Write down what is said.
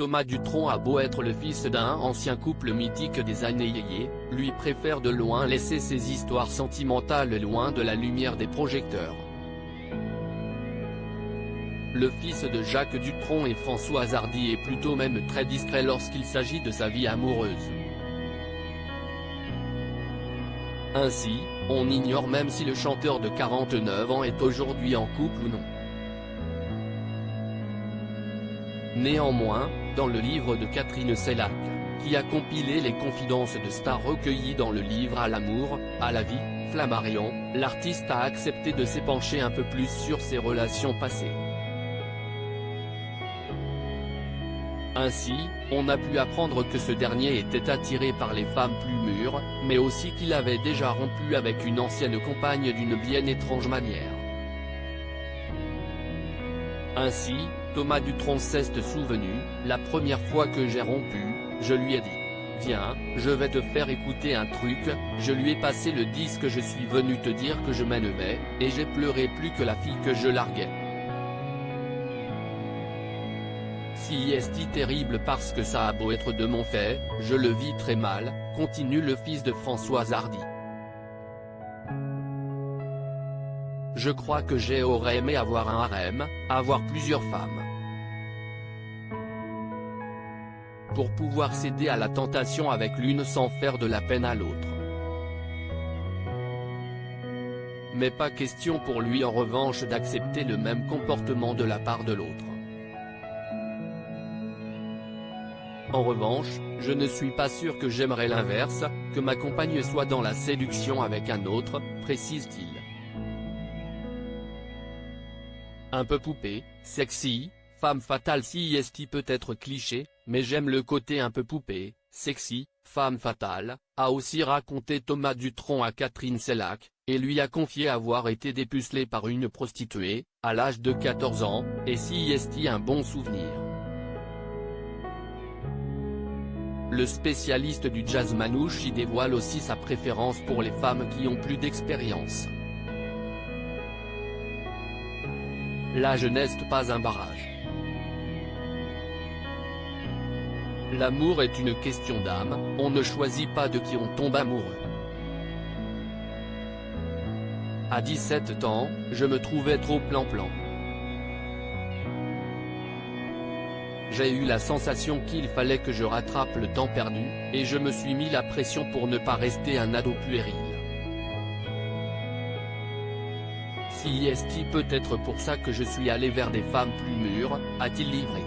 Thomas Dutronc a beau être le fils d'un ancien couple mythique des années yéyé, lui préfère de loin laisser ses histoires sentimentales loin de la lumière des projecteurs. Le fils de Jacques Dutronc et Françoise Hardy est plutôt même très discret lorsqu'il s'agit de sa vie amoureuse. Ainsi, on ignore même si le chanteur de 49 ans est aujourd'hui en couple ou non. Néanmoins, dans le livre de Catherine Sellac, qui a compilé les confidences de stars recueillies dans le livre À l'amour, à la vie, Flammarion, l'artiste a accepté de s'épancher un peu plus sur ses relations passées. Ainsi, on a pu apprendre que ce dernier était attiré par les femmes plus mûres, mais aussi qu'il avait déjà rompu avec une ancienne compagne d'une bien étrange manière. Ainsi, Thomas Dutronc s'est souvenu, la première fois que j'ai rompu, je lui ai dit « Viens, je vais te faire écouter un truc », je lui ai passé le disque, je suis venu te dire que je m'énervais, et j'ai pleuré plus que la fille que je larguais. Si est terrible parce que ça a beau être de mon fait, je le vis très mal, continue le fils de Françoise Hardy. Je crois que j'aurais aimé avoir un harem, avoir plusieurs femmes. Pour pouvoir céder à la tentation avec l'une sans faire de la peine à l'autre. Mais pas question pour lui en revanche d'accepter le même comportement de la part de l'autre. En revanche, je ne suis pas sûr que j'aimerais l'inverse, que ma compagne soit dans la séduction avec un autre, précise-t-il. Un peu poupée, sexy, femme fatale si est peut être cliché, mais j'aime le côté un peu poupée, sexy, femme fatale, a aussi raconté Thomas Dutronc à Catherine Sellac, et lui a confié avoir été dépucelé par une prostituée, à l'âge de 14 ans, et si est un bon souvenir. Le spécialiste du jazz manouche y dévoile aussi sa préférence pour les femmes qui ont plus d'expérience. L'âge n'est pas un barrage. L'amour est une question d'âme, on ne choisit pas de qui on tombe amoureux. À 17 ans, je me trouvais trop plan-plan. J'ai eu la sensation qu'il fallait que je rattrape le temps perdu, et je me suis mis la pression pour ne pas rester un ado puéril. Si est peut-être pour ça que je suis allé vers des femmes plus mûres, a-t-il livré.